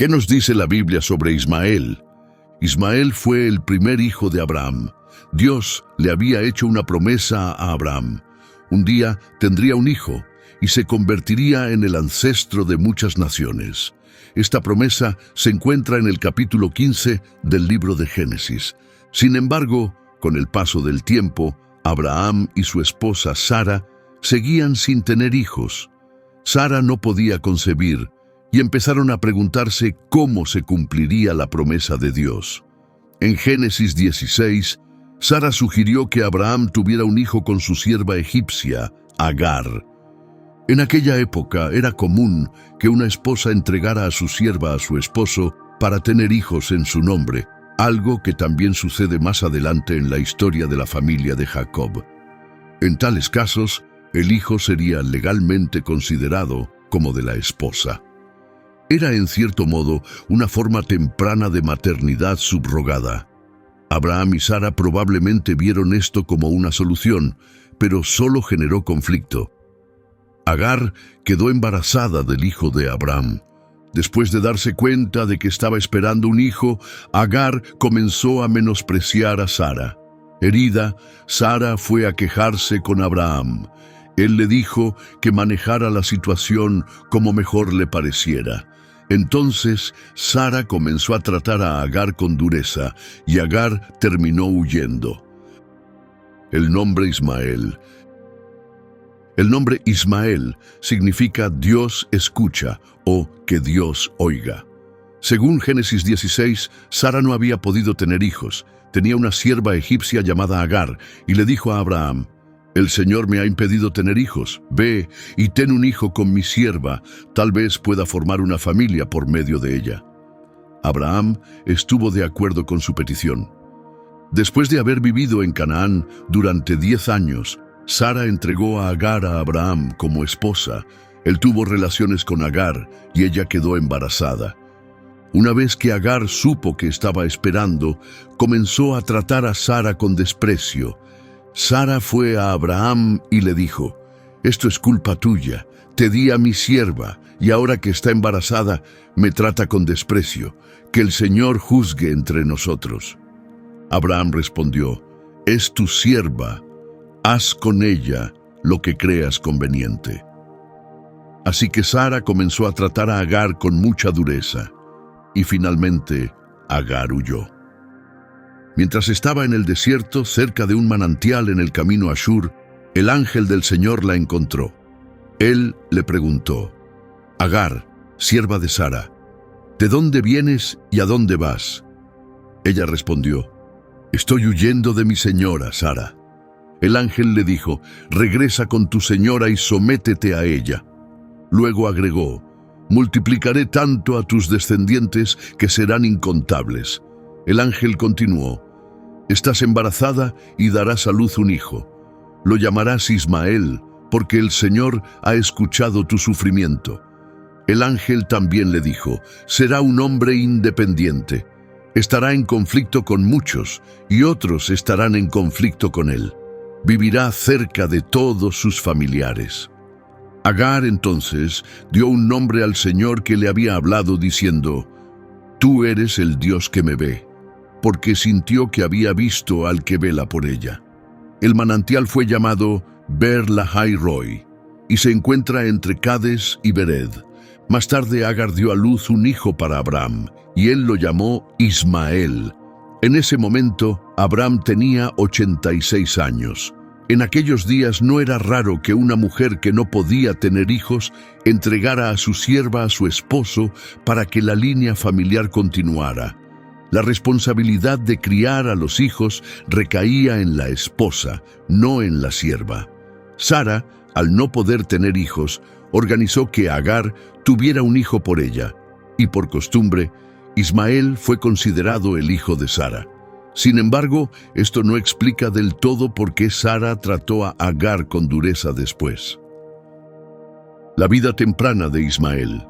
¿Qué nos dice la Biblia sobre Ismael? Ismael fue el primer hijo de Abraham. Dios le había hecho una promesa a Abraham. Un día tendría un hijo y se convertiría en el ancestro de muchas naciones. Esta promesa se encuentra en el capítulo 15 del libro de Génesis. Sin embargo, con el paso del tiempo, Abraham y su esposa Sara seguían sin tener hijos. Sara no podía concebir y empezaron a preguntarse cómo se cumpliría la promesa de Dios. En Génesis 16, Sara sugirió que Abraham tuviera un hijo con su sierva egipcia, Agar. En aquella época era común que una esposa entregara a su sierva a su esposo para tener hijos en su nombre, algo que también sucede más adelante en la historia de la familia de Jacob. En tales casos, el hijo sería legalmente considerado como de la esposa. Era en cierto modo una forma temprana de maternidad subrogada. Abraham y Sara probablemente vieron esto como una solución, pero solo generó conflicto. Agar quedó embarazada del hijo de Abraham. Después de darse cuenta de que estaba esperando un hijo, Agar comenzó a menospreciar a Sara. Herida, Sara fue a quejarse con Abraham. Él le dijo que manejara la situación como mejor le pareciera. Entonces, Sara comenzó a tratar a Agar con dureza, y Agar terminó huyendo. El nombre Ismael significa Dios escucha o que Dios oiga. Según Génesis 16, Sara no había podido tener hijos. Tenía una sierva egipcia llamada Agar y le dijo a Abraham: «El Señor me ha impedido tener hijos. Ve y ten un hijo con mi sierva, tal vez pueda formar una familia por medio de ella». Abraham estuvo de acuerdo con su petición. Después de haber vivido en Canaán durante 10 años, Sara entregó a Agar a Abraham como esposa. Él tuvo relaciones con Agar y ella quedó embarazada. Una vez que Agar supo que estaba esperando, comenzó a tratar a Sara con desprecio. Sara fue a Abraham y le dijo: «Esto es culpa tuya. Te di a mi sierva y ahora que está embarazada me trata con desprecio. Que el Señor juzgue entre nosotros». Abraham respondió: «Es tu sierva. Haz con ella lo que creas conveniente». Así que Sara comenzó a tratar a Agar con mucha dureza, y finalmente Agar huyó. Mientras estaba en el desierto, cerca de un manantial en el camino a Shur, el ángel del Señor la encontró. Él le preguntó: «Agar, sierva de Sara, ¿de dónde vienes y a dónde vas?». Ella respondió: «Estoy huyendo de mi señora, Sara». El ángel le dijo: «Regresa con tu señora y sométete a ella». Luego agregó: «Multiplicaré tanto a tus descendientes que serán incontables». El ángel continuó: «Estás embarazada y darás a luz un hijo. Lo llamarás Ismael, porque el Señor ha escuchado tu sufrimiento». El ángel también le dijo: «Será un hombre independiente. Estará en conflicto con muchos, y otros estarán en conflicto con él. Vivirá cerca de todos sus familiares». Agar entonces dio un nombre al Señor que le había hablado, diciendo: «Tú eres el Dios que me ve», porque sintió que había visto al que vela por ella. El manantial fue llamado Beer Lahai Roi y se encuentra entre Cades y Bered. Más tarde Agar dio a luz un hijo para Abraham y él lo llamó Ismael. En ese momento Abraham tenía 86 años. En aquellos días no era raro que una mujer que no podía tener hijos entregara a su sierva a su esposo para que la línea familiar continuara. La responsabilidad de criar a los hijos recaía en la esposa, no en la sierva. Sara, al no poder tener hijos, organizó que Agar tuviera un hijo por ella, y por costumbre, Ismael fue considerado el hijo de Sara. Sin embargo, esto no explica del todo por qué Sara trató a Agar con dureza después. La vida temprana de Ismael.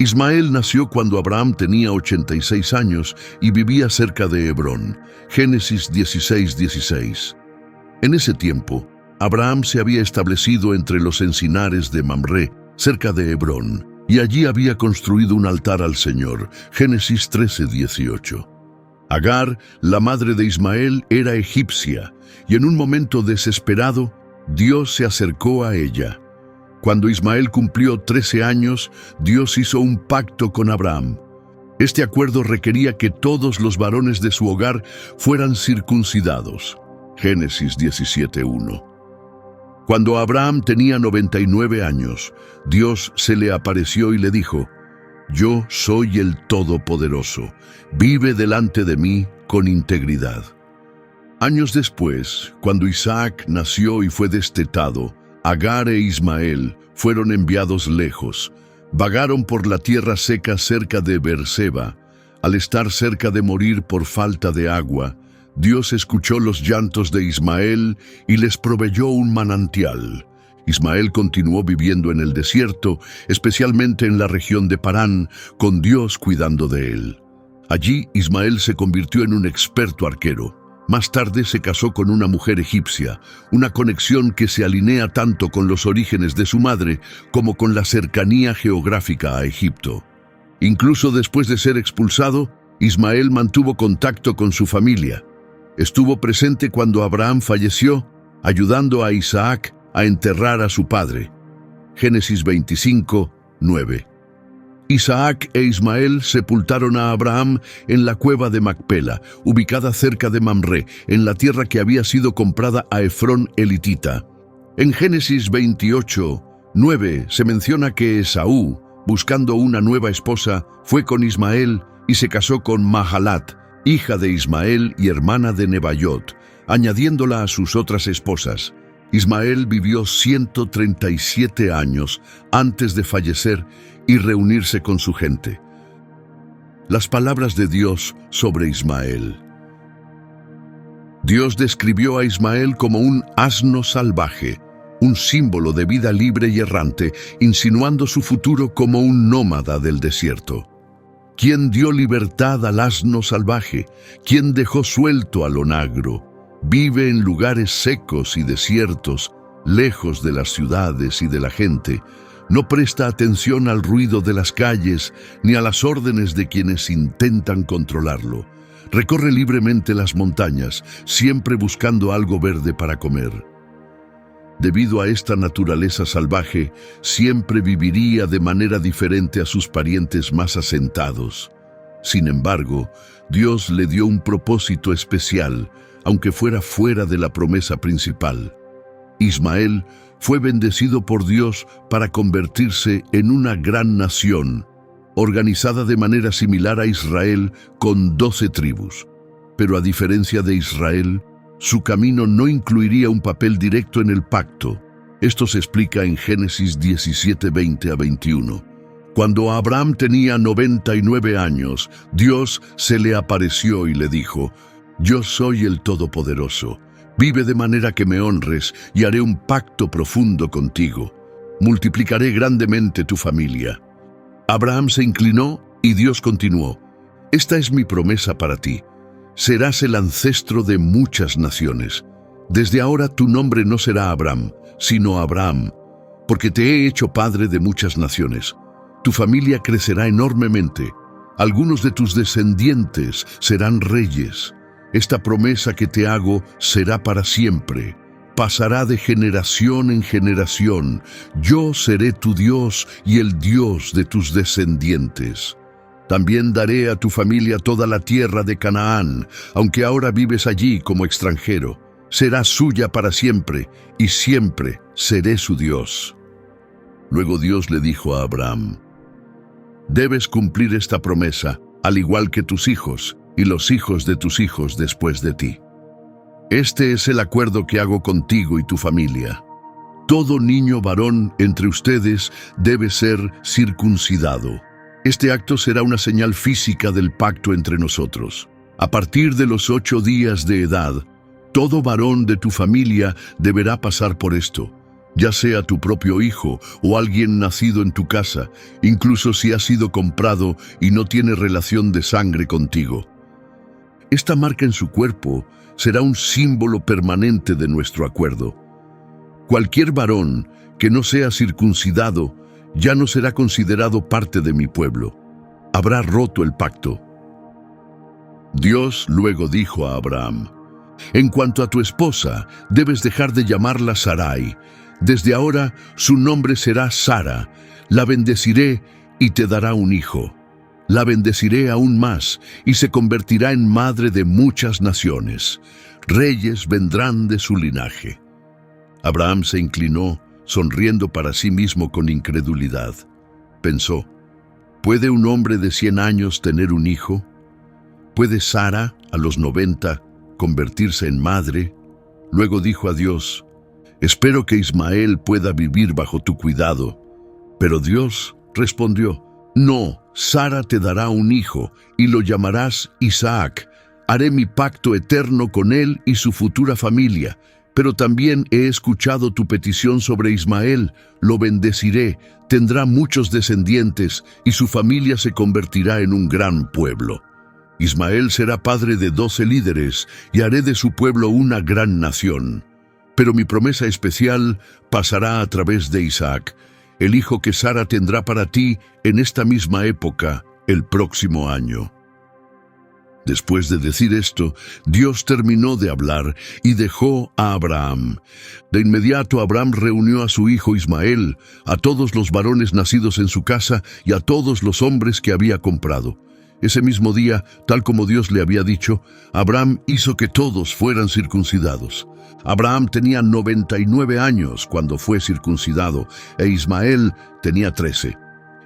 Ismael nació cuando Abraham tenía 86 años y vivía cerca de Hebrón. Génesis 16:16. En ese tiempo, Abraham se había establecido entre los encinares de Mamre, cerca de Hebrón, y allí había construido un altar al Señor. Génesis 13:18. Agar, la madre de Ismael, era egipcia, y en un momento desesperado, Dios se acercó a ella. Cuando Ismael cumplió 13 años, Dios hizo un pacto con Abraham. Este acuerdo requería que todos los varones de su hogar fueran circuncidados. Génesis 17:1. Cuando Abraham tenía 99 años, Dios se le apareció y le dijo: «Yo soy el Todopoderoso, vive delante de mí con integridad». Años después, cuando Isaac nació y fue destetado, Agar e Ismael fueron enviados lejos. Vagaron por la tierra seca cerca de Beerseba. Al estar cerca de morir por falta de agua, Dios escuchó los llantos de Ismael y les proveyó un manantial. Ismael continuó viviendo en el desierto, especialmente en la región de Parán, con Dios cuidando de él. Allí Ismael se convirtió en un experto arquero. Más tarde se casó con una mujer egipcia, una conexión que se alinea tanto con los orígenes de su madre como con la cercanía geográfica a Egipto. Incluso después de ser expulsado, Ismael mantuvo contacto con su familia. Estuvo presente cuando Abraham falleció, ayudando a Isaac a enterrar a su padre. Génesis 25:9. Isaac e Ismael sepultaron a Abraham en la cueva de Macpela, ubicada cerca de Mamre, en la tierra que había sido comprada a Efrón elitita. En Génesis 28:9 se menciona que Esaú, buscando una nueva esposa, fue con Ismael y se casó con Mahalat, hija de Ismael y hermana de Nebaiot, añadiéndola a sus otras esposas. Ismael vivió 137 años antes de fallecer y reunirse con su gente. Las palabras de Dios sobre Ismael. Dios describió a Ismael como un asno salvaje, un símbolo de vida libre y errante, insinuando su futuro como un nómada del desierto. ¿Quién dio libertad al asno salvaje? ¿Quién dejó suelto al onagro? Vive en lugares secos y desiertos, lejos de las ciudades y de la gente. No presta atención al ruido de las calles ni a las órdenes de quienes intentan controlarlo. Recorre libremente las montañas, siempre buscando algo verde para comer. Debido a esta naturaleza salvaje, siempre viviría de manera diferente a sus parientes más asentados. Sin embargo, Dios le dio un propósito especial, aunque fuera fuera de la promesa principal. Ismael fue bendecido por Dios para convertirse en una gran nación, organizada de manera similar a Israel con 12 tribus. Pero a diferencia de Israel, su camino no incluiría un papel directo en el pacto. Esto se explica en Génesis 17:20-21. Cuando Abraham tenía 99 años, Dios se le apareció y le dijo: «Yo soy el Todopoderoso. Vive de manera que me honres y haré un pacto profundo contigo. Multiplicaré grandemente tu familia». Abraham se inclinó y Dios continuó: «Esta es mi promesa para ti. Serás el ancestro de muchas naciones. Desde ahora tu nombre no será Abram, sino Abraham, porque te he hecho padre de muchas naciones. Tu familia crecerá enormemente. Algunos de tus descendientes serán reyes. Esta promesa que te hago será para siempre. Pasará de generación en generación. Yo seré tu Dios y el Dios de tus descendientes. También daré a tu familia toda la tierra de Canaán, aunque ahora vives allí como extranjero. Será suya para siempre, y siempre seré su Dios». Luego Dios le dijo a Abraham: «Debes cumplir esta promesa, al igual que tus hijos y los hijos de tus hijos después de ti. Este es el acuerdo que hago contigo y tu familia. Todo niño varón entre ustedes debe ser circuncidado. Este acto será una señal física del pacto entre nosotros. A partir de los 8 días de edad, todo varón de tu familia deberá pasar por esto, ya sea tu propio hijo o alguien nacido en tu casa, incluso si ha sido comprado y no tiene relación de sangre contigo. Esta marca en su cuerpo será un símbolo permanente de nuestro acuerdo. Cualquier varón que no sea circuncidado ya no será considerado parte de mi pueblo. Habrá roto el pacto. Dios luego dijo a Abraham: en cuanto a tu esposa, debes dejar de llamarla Sarai. Desde ahora su nombre será Sara. La bendeciré y te dará un hijo. La bendeciré aún más y se convertirá en madre de muchas naciones. Reyes vendrán de su linaje. Abraham se inclinó, sonriendo para sí mismo con incredulidad. Pensó: ¿puede un hombre de 100 años tener un hijo? ¿Puede Sara, a los 90, convertirse en madre? Luego dijo a Dios: espero que Ismael pueda vivir bajo tu cuidado. Pero Dios respondió: no, Sara te dará un hijo y lo llamarás Isaac. Haré mi pacto eterno con él y su futura familia. Pero también he escuchado tu petición sobre Ismael. Lo bendeciré, tendrá muchos descendientes y su familia se convertirá en un gran pueblo. Ismael será padre de 12 líderes y haré de su pueblo una gran nación. Pero mi promesa especial pasará a través de Isaac, el hijo que Sara tendrá para ti en esta misma época, el próximo año. Después de decir esto, Dios terminó de hablar y dejó a Abraham. De inmediato Abraham reunió a su hijo Ismael, a todos los varones nacidos en su casa y a todos los hombres que había comprado. Ese mismo día, tal como Dios le había dicho, Abraham hizo que todos fueran circuncidados. Abraham tenía 99 años cuando fue circuncidado e Ismael tenía 13.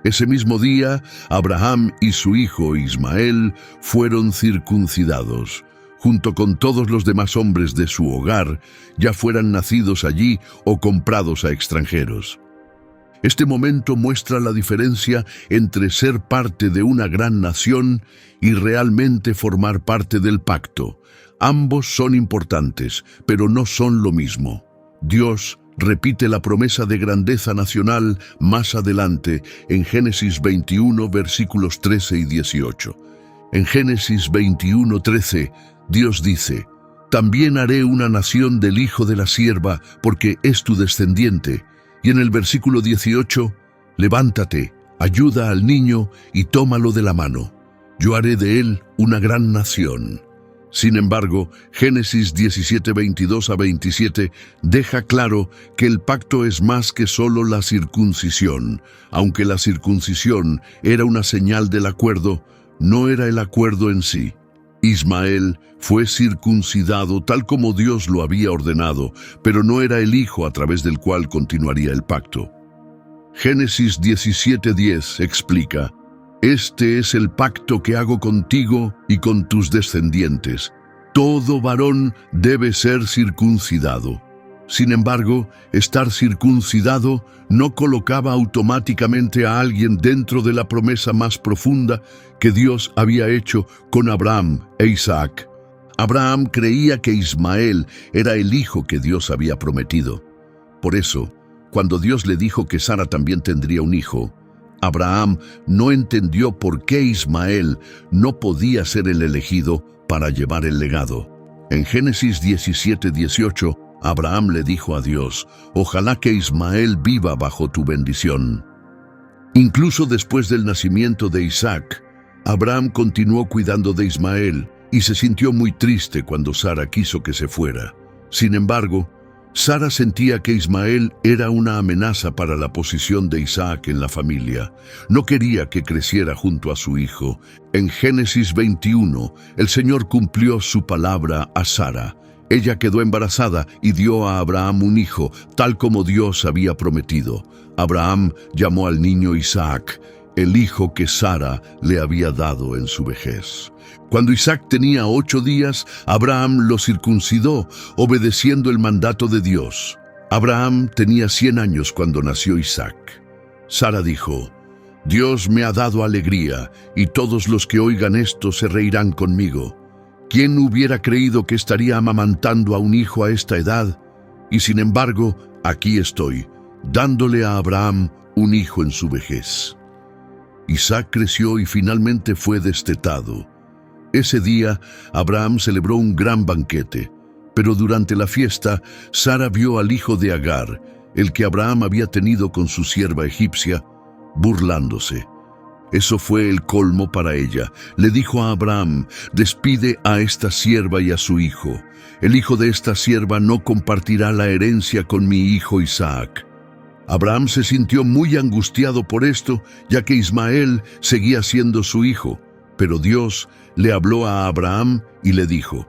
Ese mismo día, Abraham y su hijo Ismael fueron circuncidados, junto con todos los demás hombres de su hogar, ya fueran nacidos allí o comprados a extranjeros. Este momento muestra la diferencia entre ser parte de una gran nación y realmente formar parte del pacto. Ambos son importantes, pero no son lo mismo. Dios repite la promesa de grandeza nacional más adelante en Génesis 21, versículos 13 y 18. En Génesis 21:13, Dios dice: también haré una nación del hijo de la sierva, porque es tu descendiente. Y en el versículo 18, levántate, ayuda al niño y tómalo de la mano. Yo haré de él una gran nación. Sin embargo, Génesis 17, 22 a 27 deja claro que el pacto es más que solo la circuncisión. Aunque la circuncisión era una señal del acuerdo, no era el acuerdo en sí. Ismael fue circuncidado tal como Dios lo había ordenado, pero no era el hijo a través del cual continuaría el pacto. Génesis 17:10 explica: este es el pacto que hago contigo y con tus descendientes. Todo varón debe ser circuncidado. Sin embargo, estar circuncidado no colocaba automáticamente a alguien dentro de la promesa más profunda que Dios había hecho con Abraham e Isaac. Abraham creía que Ismael era el hijo que Dios había prometido. Por eso, cuando Dios le dijo que Sara también tendría un hijo, Abraham no entendió por qué Ismael no podía ser el elegido para llevar el legado. En Génesis 17:18, Abraham le dijo a Dios: ojalá que Ismael viva bajo tu bendición. Incluso después del nacimiento de Isaac, Abraham continuó cuidando de Ismael y se sintió muy triste cuando Sara quiso que se fuera. Sin embargo, Sara sentía que Ismael era una amenaza para la posición de Isaac en la familia. No quería que creciera junto a su hijo. En Génesis 21, el Señor cumplió su palabra a Sara. Ella quedó embarazada y dio a Abraham un hijo, tal como Dios había prometido. Abraham llamó al niño Isaac, el hijo que Sara le había dado en su vejez. Cuando Isaac tenía 8 días, Abraham lo circuncidó, obedeciendo el mandato de Dios. Abraham tenía 100 años cuando nació Isaac. Sara dijo: Dios me ha dado alegría, y todos los que oigan esto se reirán conmigo. ¿Quién hubiera creído que estaría amamantando a un hijo a esta edad? Y sin embargo, aquí estoy, dándole a Abraham un hijo en su vejez. Isaac creció y finalmente fue destetado. Ese día, Abraham celebró un gran banquete, pero durante la fiesta, Sara vio al hijo de Agar, el que Abraham había tenido con su sierva egipcia, burlándose. Eso fue el colmo para ella. Le dijo a Abraham: despide a esta sierva y a su hijo. El hijo de esta sierva no compartirá la herencia con mi hijo Isaac. Abraham se sintió muy angustiado por esto, ya que Ismael seguía siendo su hijo. Pero Dios le habló a Abraham y le dijo: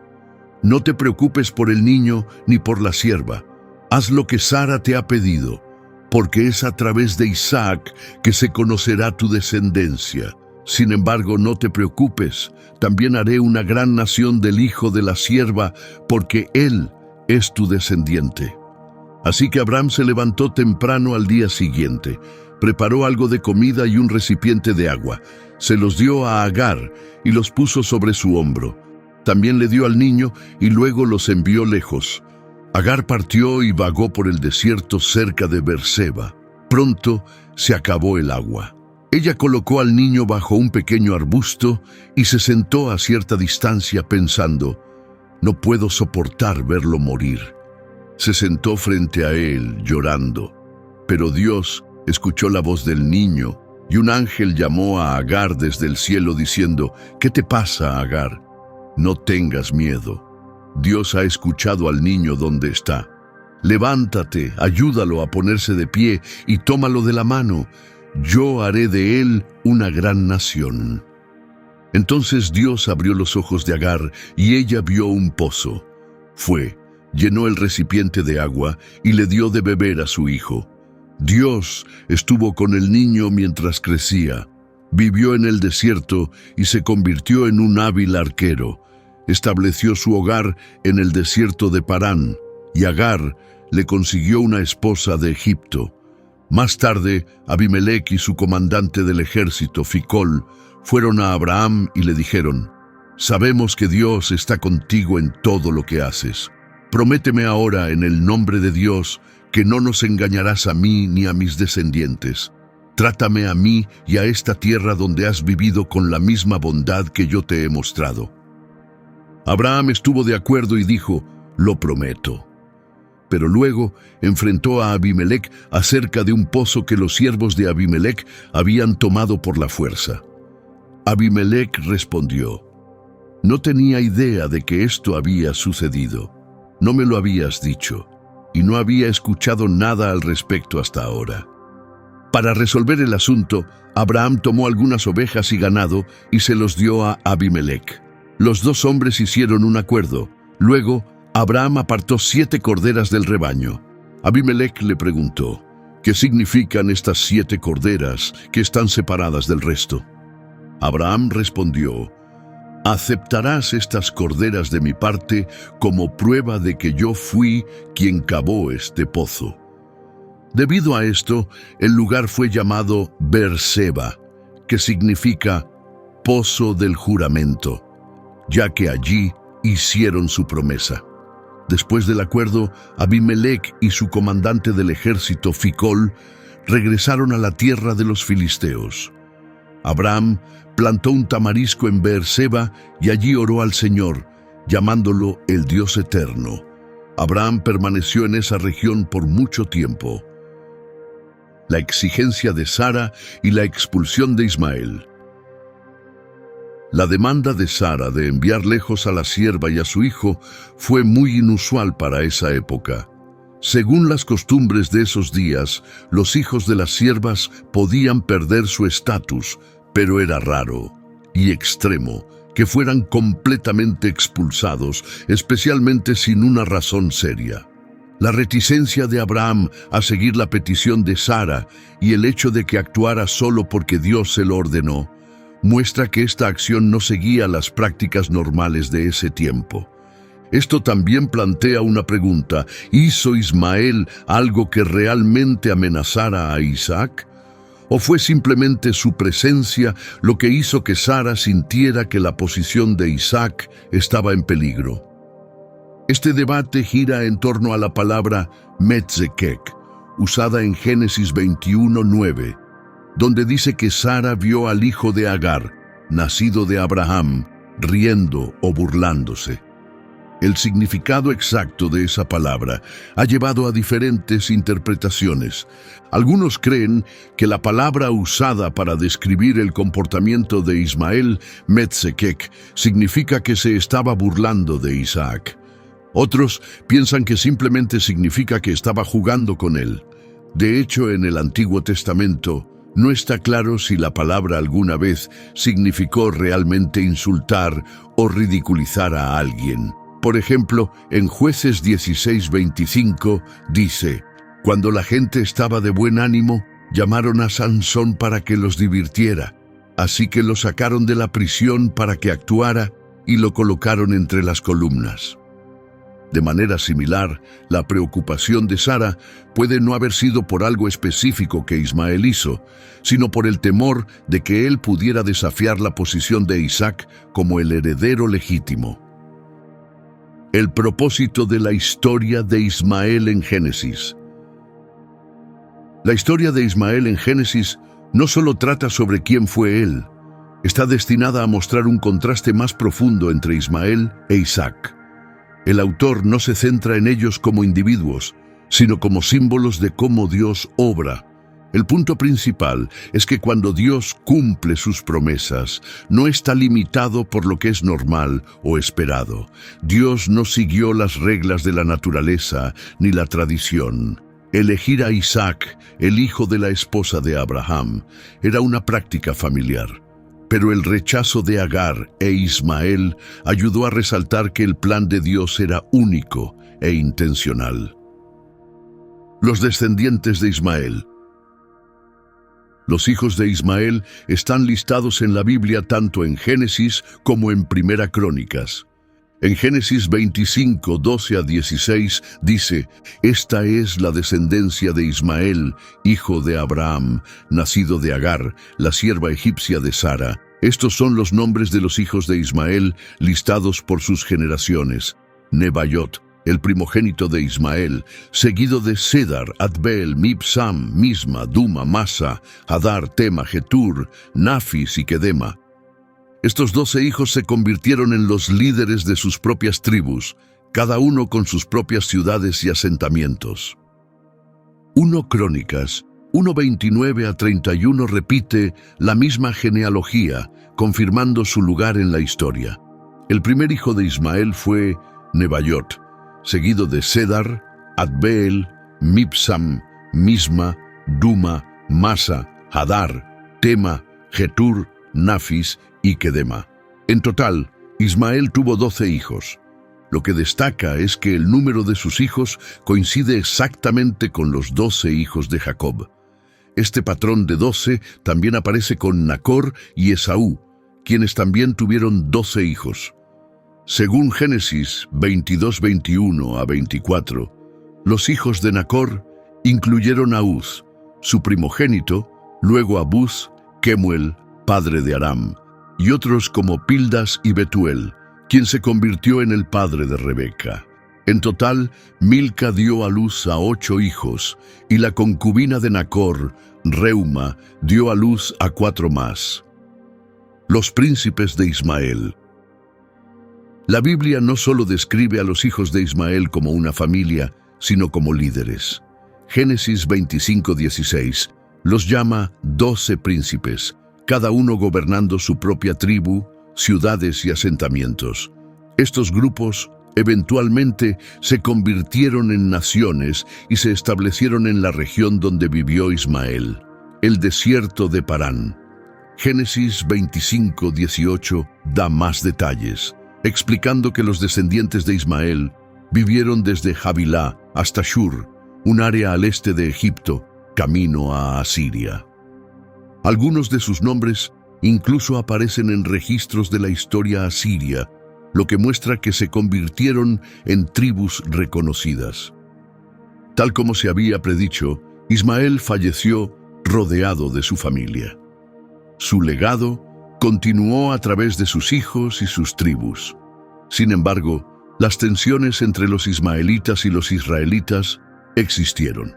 no te preocupes por el niño ni por la sierva. Haz lo que Sara te ha pedido, porque es a través de Isaac que se conocerá tu descendencia. Sin embargo, no te preocupes, también haré una gran nación del hijo de la sierva, porque él es tu descendiente. Así que Abraham se levantó temprano al día siguiente, preparó algo de comida y un recipiente de agua, se los dio a Agar y los puso sobre su hombro. También le dio al niño y luego los envió lejos. Agar partió y vagó por el desierto cerca de Beerseba. Pronto se acabó el agua. Ella colocó al niño bajo un pequeño arbusto y se sentó a cierta distancia pensando: no puedo soportar verlo morir. Se sentó frente a él, llorando. Pero Dios escuchó la voz del niño y un ángel llamó a Agar desde el cielo diciendo: ¿qué te pasa, Agar? No tengas miedo. Dios ha escuchado al niño donde está. Levántate, ayúdalo a ponerse de pie y tómalo de la mano. Yo haré de él una gran nación. Entonces Dios abrió los ojos de Agar y ella vio un pozo. Fue, llenó el recipiente de agua y le dio de beber a su hijo. Dios estuvo con el niño mientras crecía. Vivió en el desierto y se convirtió en un hábil arquero. Estableció su hogar en el desierto de Parán, y Agar le consiguió una esposa de Egipto. Más tarde, Abimelec y su comandante del ejército, Ficol, fueron a Abraham y le dijeron: sabemos que Dios está contigo en todo lo que haces. Prométeme ahora en el nombre de Dios que no nos engañarás a mí ni a mis descendientes. Trátame a mí y a esta tierra donde has vivido con la misma bondad que yo te he mostrado. Abraham estuvo de acuerdo y dijo: lo prometo. Pero luego enfrentó a Abimelec acerca de un pozo que los siervos de Abimelec habían tomado por la fuerza. Abimelec respondió: no tenía idea de que esto había sucedido. No me lo habías dicho, y no había escuchado nada al respecto hasta ahora. Para resolver el asunto, Abraham tomó algunas ovejas y ganado y se los dio a Abimelec. Los dos hombres hicieron un acuerdo. Luego, Abraham apartó 7 corderas del rebaño. Abimelec le preguntó: ¿qué significan estas 7 corderas que están separadas del resto? Abraham respondió: aceptarás estas corderas de mi parte como prueba de que yo fui quien cavó este pozo. Debido a esto, el lugar fue llamado Beerseba, que significa pozo del juramento, ya que allí hicieron su promesa. Después del acuerdo, Abimelec y su comandante del ejército, Ficol, regresaron a la tierra de los filisteos. Abraham plantó un tamarisco en Beerseba y allí oró al Señor, llamándolo el Dios eterno. Abraham permaneció en esa región por mucho tiempo. La exigencia de Sara y la expulsión de Ismael. La demanda de Sara de enviar lejos a la sierva y a su hijo fue muy inusual para esa época. Según las costumbres de esos días, los hijos de las siervas podían perder su estatus, pero era raro y extremo que fueran completamente expulsados, especialmente sin una razón seria. La reticencia de Abraham a seguir la petición de Sara y el hecho de que actuara solo porque Dios se lo ordenó, muestra que esta acción no seguía las prácticas normales de ese tiempo. Esto también plantea una pregunta: ¿hizo Ismael algo que realmente amenazara a Isaac? ¿O fue simplemente su presencia lo que hizo que Sara sintiera que la posición de Isaac estaba en peligro? Este debate gira en torno a la palabra Metzekek, usada en Génesis 21:9, donde dice que Sara vio al hijo de Agar, nacido de Abraham, riendo o burlándose. El significado exacto de esa palabra ha llevado a diferentes interpretaciones. Algunos creen que la palabra usada para describir el comportamiento de Ismael, Metzekek, significa que se estaba burlando de Isaac. Otros piensan que simplemente significa que estaba jugando con él. De hecho, en el Antiguo Testamento, no está claro si la palabra alguna vez significó realmente insultar o ridiculizar a alguien. Por ejemplo, en Jueces 16:25 dice: cuando la gente estaba de buen ánimo, llamaron a Sansón para que los divirtiera. Así que lo sacaron de la prisión para que actuara y lo colocaron entre las columnas. De manera similar, la preocupación de Sara puede no haber sido por algo específico que Ismael hizo, sino por el temor de que él pudiera desafiar la posición de Isaac como el heredero legítimo. El propósito de la historia de Ismael en Génesis. La historia de Ismael en Génesis no solo trata sobre quién fue él, está destinada a mostrar un contraste más profundo entre Ismael e Isaac. El autor no se centra en ellos como individuos, sino como símbolos de cómo Dios obra. El punto principal es que cuando Dios cumple sus promesas, no está limitado por lo que es normal o esperado. Dios no siguió las reglas de la naturaleza ni la tradición. Elegir a Isaac, el hijo de la esposa de Abraham, era una práctica familiar. Pero el rechazo de Agar e Ismael ayudó a resaltar que el plan de Dios era único e intencional. Los descendientes de Ismael. Los hijos de Ismael están listados en la Biblia tanto en Génesis como en Primera Crónicas. En Génesis 25, 12 a 16 dice: esta es la descendencia de Ismael, hijo de Abraham, nacido de Agar, la sierva egipcia de Sara. Estos son los nombres de los hijos de Ismael listados por sus generaciones. Nebaiot, el primogénito de Ismael, seguido de Cedar, Adbeel, Mibsam, Misma, Duma, Masa, Hadar, Tema, Getur, Nafis y Kedema. Estos 12 hijos se convirtieron en los líderes de sus propias tribus, cada uno con sus propias ciudades y asentamientos. 1 Crónicas 1:29 a 31 repite la misma genealogía, confirmando su lugar en la historia. El primer hijo de Ismael fue Nebaiot, seguido de Cedar, Adbeel, Mibsam, Misma, Duma, Masa, Hadar, Tema, Getur, Nafis y Kedema. En total, Ismael tuvo 12 hijos. Lo que destaca es que el número de sus hijos coincide exactamente con los 12 hijos de Jacob. Este patrón de 12 también aparece con Nacor y Esaú, quienes también tuvieron 12 hijos. Según Génesis 22:21 a 24, los hijos de Nacor incluyeron a Uz, su primogénito, luego a Buz, Kemuel, padre de Aram, y otros como Pildas y Betuel, quien se convirtió en el padre de Rebeca. En total, Milca dio a luz a 8 hijos, y la concubina de Nacor, Reuma, dio a luz a 4 más. Los príncipes de Ismael. La Biblia no solo describe a los hijos de Ismael como una familia, sino como líderes. Génesis 25:16 los llama 12 príncipes, cada uno gobernando su propia tribu, ciudades y asentamientos. Estos grupos eventualmente se convirtieron en naciones y se establecieron en la región donde vivió Ismael, el desierto de Parán. Génesis 25:18 da más detalles, explicando que los descendientes de Ismael vivieron desde Havilá hasta Shur, un área al este de Egipto, camino a Asiria. Algunos de sus nombres incluso aparecen en registros de la historia asiria, lo que muestra que se convirtieron en tribus reconocidas. Tal como se había predicho, Ismael falleció rodeado de su familia. Su legado continuó a través de sus hijos y sus tribus. Sin embargo, las tensiones entre los ismaelitas y los israelitas existieron.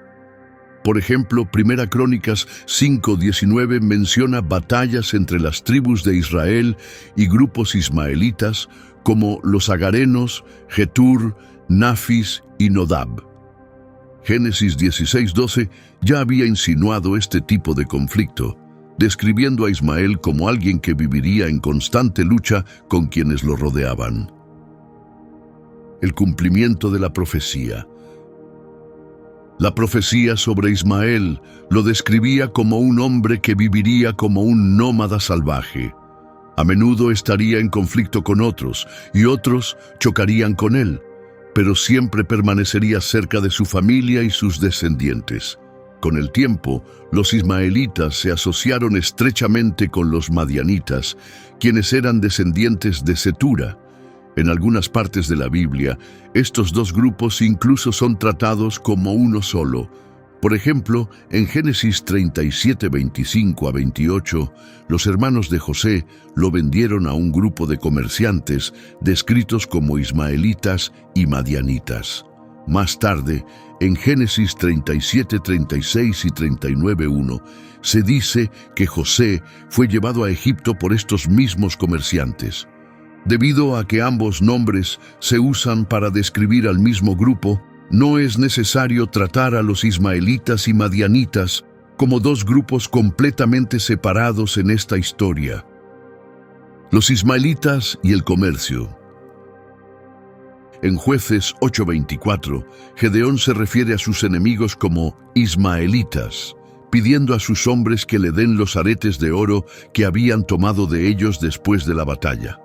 Por ejemplo, Primera Crónicas 5:19 menciona batallas entre las tribus de Israel y grupos ismaelitas como los agarenos, Getur, Nafis y Nodab. Génesis 16:12 ya había insinuado este tipo de conflicto, describiendo a Ismael como alguien que viviría en constante lucha con quienes lo rodeaban. El cumplimiento de la profecía. La profecía sobre Ismael lo describía como un hombre que viviría como un nómada salvaje. A menudo estaría en conflicto con otros y otros chocarían con él, pero siempre permanecería cerca de su familia y sus descendientes. Con el tiempo, los ismaelitas se asociaron estrechamente con los madianitas, quienes eran descendientes de Cetura. En algunas partes de la Biblia, estos dos grupos incluso son tratados como uno solo. Por ejemplo, en Génesis 37, 25 a 28, los hermanos de José lo vendieron a un grupo de comerciantes descritos como ismaelitas y madianitas. Más tarde, en Génesis 37, 36 y 39, 1, se dice que José fue llevado a Egipto por estos mismos comerciantes. Debido a que ambos nombres se usan para describir al mismo grupo, no es necesario tratar a los ismaelitas y madianitas como dos grupos completamente separados en esta historia. Los ismaelitas y el comercio. En Jueces 8:24, Gedeón se refiere a sus enemigos como ismaelitas, pidiendo a sus hombres que le den los aretes de oro que habían tomado de ellos después de la batalla.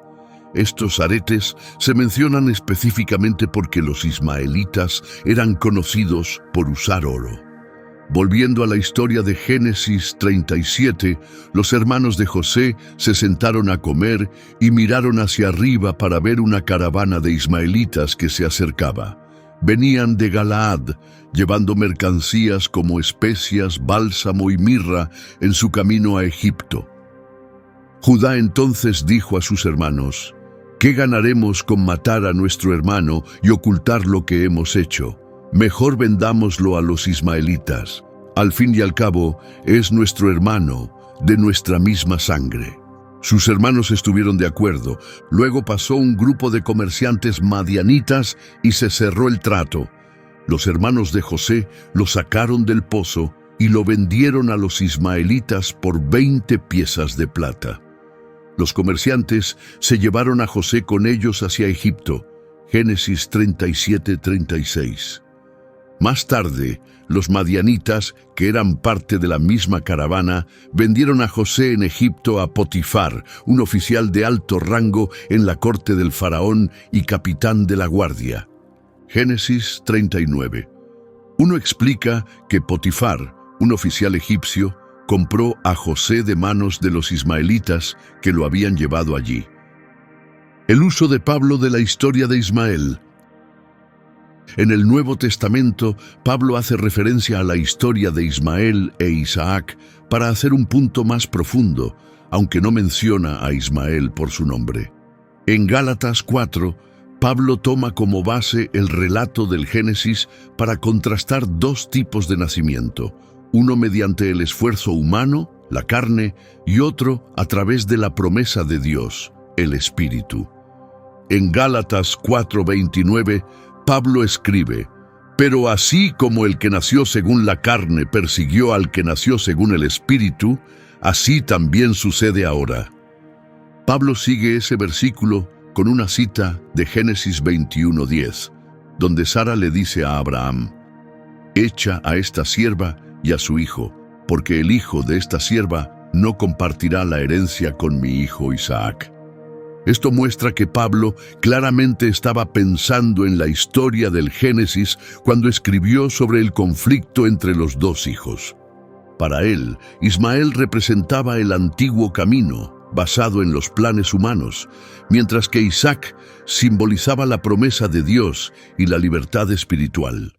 Estos aretes se mencionan específicamente porque los ismaelitas eran conocidos por usar oro. Volviendo a la historia de Génesis 37, los hermanos de José se sentaron a comer y miraron hacia arriba para ver una caravana de ismaelitas que se acercaba. Venían de Galaad, llevando mercancías como especias, bálsamo y mirra en su camino a Egipto. Judá entonces dijo a sus hermanos: ¿qué ganaremos con matar a nuestro hermano y ocultar lo que hemos hecho? Mejor vendámoslo a los ismaelitas. Al fin y al cabo, es nuestro hermano, de nuestra misma sangre. Sus hermanos estuvieron de acuerdo. Luego pasó un grupo de comerciantes madianitas y se cerró el trato. Los hermanos de José lo sacaron del pozo y lo vendieron a los ismaelitas por 20 piezas de plata. Los comerciantes se llevaron a José con ellos hacia Egipto. Génesis 37, 36. Más tarde, los madianitas, que eran parte de la misma caravana, vendieron a José en Egipto a Potifar, un oficial de alto rango en la corte del faraón y capitán de la guardia. Génesis 39. Uno explica que Potifar, un oficial egipcio, compró a José de manos de los ismaelitas que lo habían llevado allí. El uso de Pablo de la historia de Ismael. En el Nuevo Testamento, Pablo hace referencia a la historia de Ismael e Isaac para hacer un punto más profundo, aunque no menciona a Ismael por su nombre. En Gálatas 4, Pablo toma como base el relato del Génesis para contrastar dos tipos de nacimiento, uno mediante el esfuerzo humano, la carne, y otro a través de la promesa de Dios, el Espíritu. En Gálatas 4:29, Pablo escribe: «Pero así como el que nació según la carne persiguió al que nació según el Espíritu, así también sucede ahora». Pablo sigue ese versículo con una cita de Génesis 21:10, donde Sara le dice a Abraham: «Echa a esta sierva y a su hijo, porque el hijo de esta sierva no compartirá la herencia con mi hijo Isaac». Esto muestra que Pablo claramente estaba pensando en la historia del Génesis cuando escribió sobre el conflicto entre los dos hijos. Para él, Ismael representaba el antiguo camino, basado en los planes humanos, mientras que Isaac simbolizaba la promesa de Dios y la libertad espiritual.